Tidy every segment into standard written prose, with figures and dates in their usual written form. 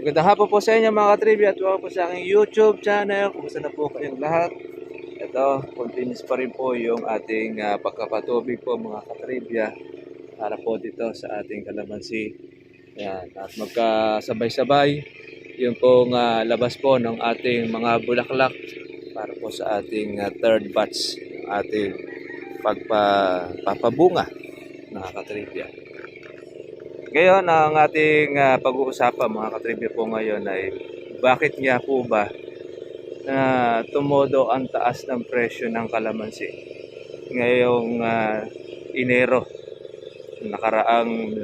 Magandang hapon po sa inyo mga katribya at welcome po sa aking YouTube channel. Kumusta na po kayong lahat? Ito, continuous pa rin po yung ating pagkapatubig po mga katribya para po dito sa ating kalamansi. Ayan, at magkasabay-sabay yung pong labas po ng ating mga bulaklak para po sa ating third batch ng ating pagpapabunga mga katribya. Ngayon, ang ating pag-uusapan mga katribya po ngayon ay bakit nga po ba na tumodo ang taas ng presyo ng kalamansi ngayong Enero, nakaraang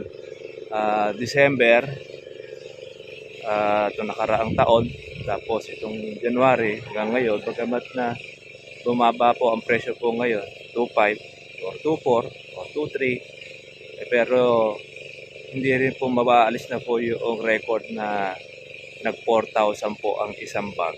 December, itong nakaraang taon, tapos itong January hanggang ngayon, bagamat na bumaba po ang presyo po ngayon, 2.5 or 2.4 or 2.3, pero hindi rin po mabaalis na po yung record na nag 4,000 po ang isang bag.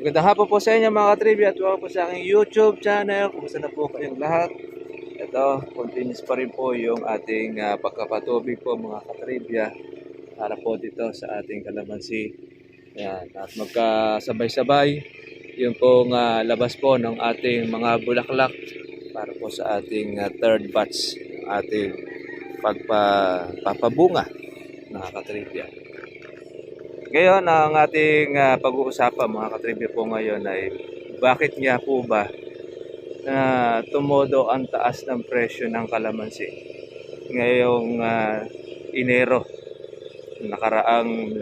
Magandang hapon po sa inyo mga katribya at welcome po sa aking YouTube channel. Kumusta na po kayong lahat? Ito, continuous pa rin po yung ating pagkapatubig po mga katribya para po dito sa ating kalamansi. Ayan, at magkasabay-sabay yung pong labas po ng ating mga bulaklak para po sa ating third batch ng ating pagpapabunga mga katribya. Ngayon, ang ating pag-uusapan mga katribya po ngayon ay bakit nga po ba na tumodo ang taas ng presyo ng kalamansi ngayong Enero, nakaraang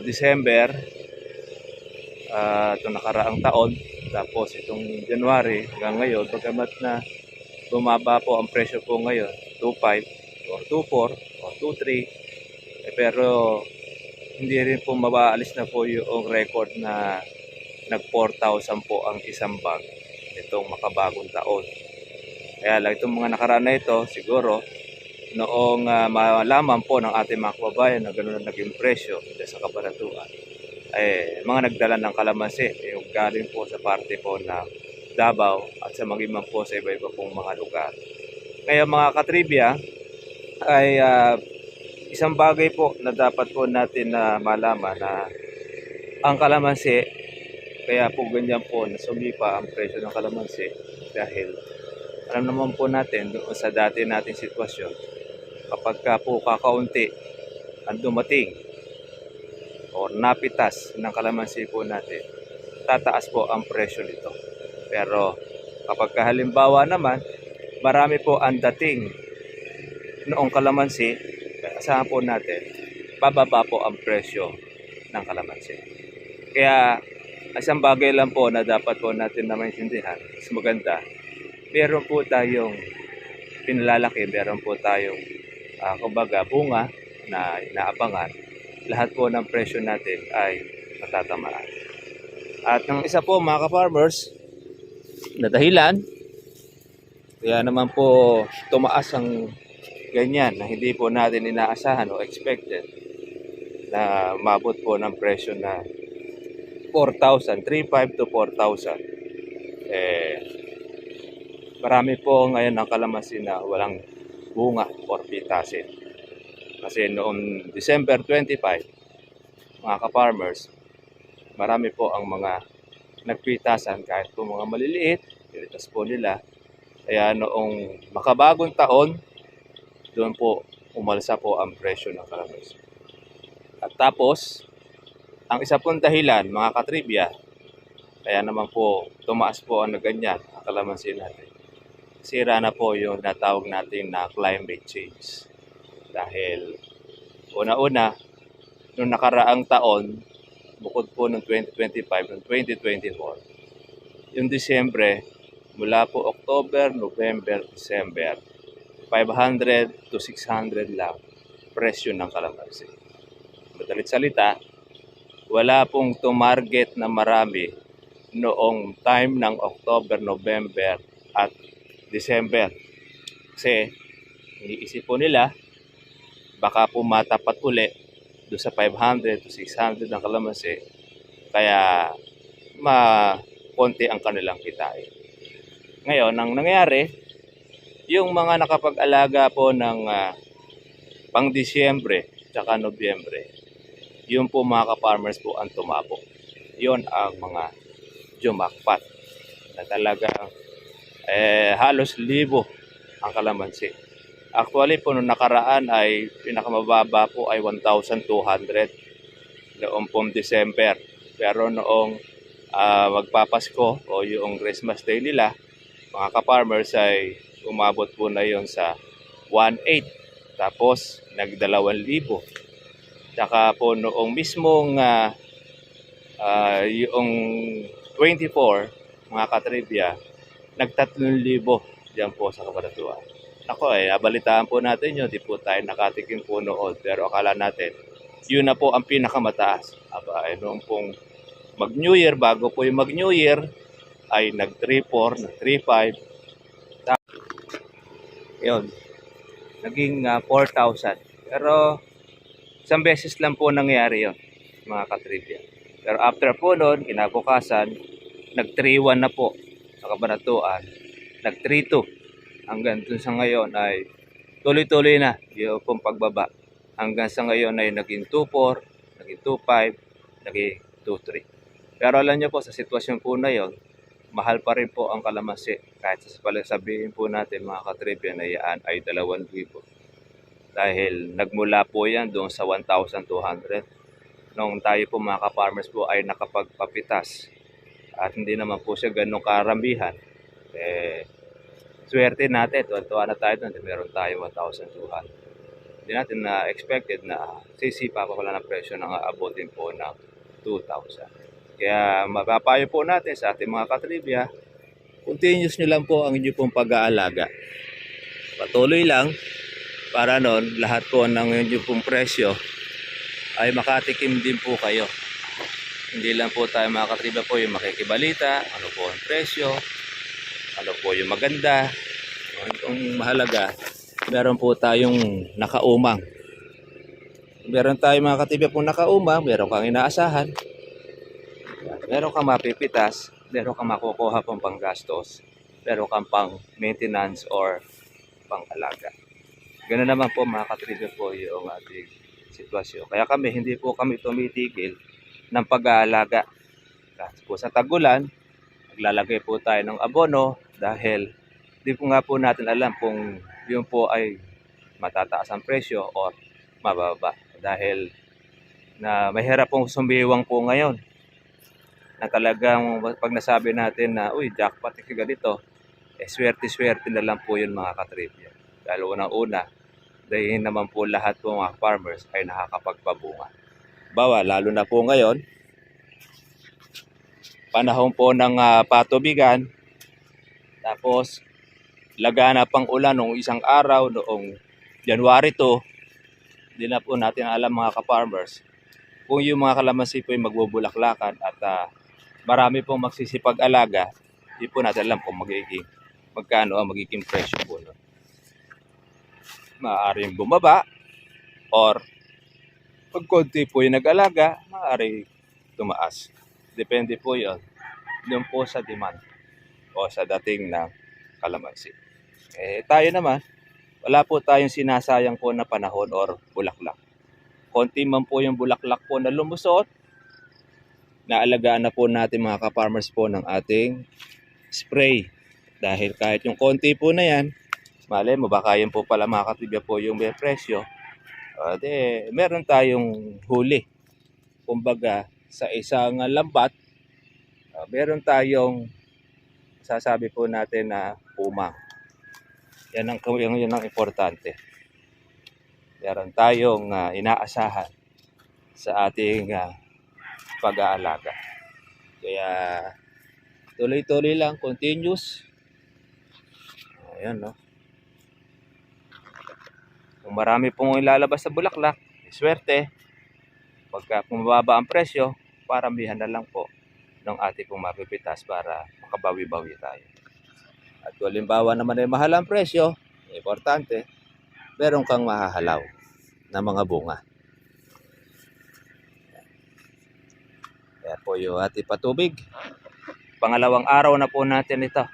December, itong nakaraang taon, tapos itong January hanggang ngayon, bagamat na bumaba po ang presyo po ngayon, 2.5 or 2.4 or 2.3, pero hindi rin po mabaalis na po yung record na nag 4,000 po ang isang bag itong makabagong taon. Kaya lang itong mga nakaraan na ito, siguro noong malaman po ng ating mga kababayan na gano'n ang naging presyo sa kabanatuan, ay mga nagdala ng kalamansi yung galing po sa parte po ng Davao at sa maging po sa iba-iba pong mga lugar. Ngayon mga katribya ay isang bagay po na dapat po natin na malaman na ang kalamansi, kaya po ganyan po na sumipa ang presyo ng kalamansi dahil alam naman po natin doon sa dati nating sitwasyon, kapag ka po kakaunti ang dumating o napitas ng kalamansi po natin, tataas po ang presyo nito. Pero kapag halimbawa naman marami po ang dating noong kalamansi, asahan po natin, bababa po ang presyo ng kalamansi. Kaya, isang bagay lang po na dapat po natin na maintindihan, mas maganda, meron po tayong pinalalaki, meron po tayong kumbaga bunga na inaabangan. Lahat po ng presyo natin ay matatamaan. At ng isa po mga ka-farmers, na dahilan, kaya naman po tumaas ang ganyan na hindi po natin inaasahan o expected na mabot po ng presyo na 4,000, 3,500 to 4,000. Marami po ngayon ang kalamansi na walang bunga or pitasin. Kasi noong December 25, mga ka-farmers, marami po ang mga nagpitasan kahit po mga maliliit, pinitas po nila. Kaya noong makabagong taon, doon po umalsa po ang presyo ng kalamansi. At tapos, ang isa pong dahilan, mga katribya, kaya naman po tumaas po ang ganyan ang kalamansi natin. Sira na po yung natawag natin na climate change. Dahil una-una, noong nakaraang taon, bukod po ng 2025, noong 2024, yung Disyembre, mula po October, November, December, 500 to 600 lang presyo ng kalamansi. Madalit salita, wala pong tumarget na marami noong time ng October, November at December. Kasi iniisip po nila baka po matapat uli doon sa 500 to 600 ng kalamansi. Kaya konti ang kanilang kitain. Ngayon, ang nangyari, yung mga nakapag-alaga po ng pang Disyembre tsaka Nobyembre, yun po mga ka-farmers po ang tumabo. Yun ang mga jumakpat na talagang halos libo ang kalamansi. Actually po nung nakaraan ay pinakamababa po ay 1,200 noong pong December. Pero noong magpapasko o yung Christmas Day nila, mga ka-farmers ay umabot po na yon sa 1,800. Tapos nag-2,000. Tsaka po noong mismong yung 24, mga katribya, nag-3,000 diyan po sa Cabanatuan. Ako nabalitaan po natin yun, di po tayo nakatikim po noon. Pero akala natin, yun na po ang pinakamataas. Noong pong mag-New Year, bago po yung mag-New Year, ay nag-3,400, nag-3,500. Yun, naging 4,000. Pero isang beses lang po nangyari yun, mga katribya. Pero after po noon, kinabukasan, nag-3,1 na po sa Cabanatuan, nag-3,2. Hanggang dun sa ngayon ay tuloy-tuloy na yung pong pagbaba. Hanggang sa ngayon ay naging 2,4, naging 2,5, naging 2,3. Pero alam nyo po, sa sitwasyon po na yon, mahal pa rin po ang kalamansi. Kahit sabihin po natin mga katribya na yan ay 2,000. Dahil nagmula po yan doon sa 1,200. Nung tayo po mga ka-farmers po ay nakapagpapitas. At hindi naman po siya ganun karamihan. Swerte natin, tuwa na tayo doon, meron tayo 1,200. Hindi natin na expected na sisipa pa pala ng presyo ng aabotin po ng 2,000. Kaya mapapayo po natin sa ating mga katribya, continuous nyo lang po ang inyong pong pag-aalaga. Patuloy lang para noon lahat po ng inyong pong presyo ay makatikim din po kayo. Hindi lang po tayo mga katribya po yung makikibalita, ano po ang presyo, ano po yung maganda. Ang mahalaga, meron po tayong nakaumang. Meron tayong mga katibya pong nakaumang, meron kang inaasahan, meron kang mapipitas, meron kang makukuha pong panggastos, meron kang pang maintenance or pang alaga. Ganoon naman po mga katribya po yung ating sitwasyon. Kaya hindi po kami tumitigil ng pag-aalaga. Kasi po sa tagulan, naglalagay po tayo ng abono dahil di po nga po natin alam kung yun po ay matataas ang presyo o mababa. Dahil na mahirap pong sumbiwang po ngayon. Na talagang pag nasabi natin na, uy, jackpot ka ganito, swerte-swerte na lang po yun mga katribya. Dahil unang-una, dahil naman po lahat po mga farmers ay nakakapagpabunga. Lalo na po ngayon, panahon po ng patubigan, tapos lagana pang ulan noong isang araw noong January 2, hindi na po natin alam mga ka-farmers kung yung mga kalamansi po ay magbubulaklakan at marami pong magsisipag-alaga, hindi po natin alam kung magkano ang magiging presyo po nun. Maaaring bumaba or pag konti po yung nag-alaga, maaaring tumaas. Depende po yun po sa demand o sa dating ng kalamansi. Tayo naman, wala po tayong sinasayang po na panahon or bulaklak. Konti man po yung bulaklak po na lumusot, naalagaan na po natin mga ka-farmers po ng ating spray. Dahil kahit yung konti po na yan, malay mo baka yan po pala mga katibya po yung may presyo, meron tayong huli. Kumbaga sa isang lambat, meron tayong sasabi po natin na umang. Yan ang importante. Meron tayong inaasahan sa ating pag-aalaga. Kaya tuloy-tuloy lang, continuous. Ayan, no? Kung marami pong ilalabas sa bulaklak, swerte. Pagka mababa ang presyo, paramihan na lang po ng ating pong mapipitas para makabawi-bawi tayo. At kung halimbawa naman ay mahal ang presyo, importante, meron kang mahahalaw na mga bunga. Kaya po yung ating patubig. Pangalawang araw na po natin ito.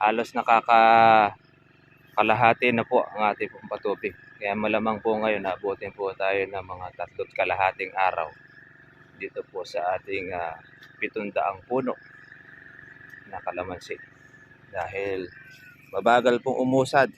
Halos kalahati na po ang ating pong patubig. Kaya malamang po ngayon abutin po tayo ng mga 3.5 araw dito po sa ating 700 puno na kalamansi. Dahil mabagal pong umusad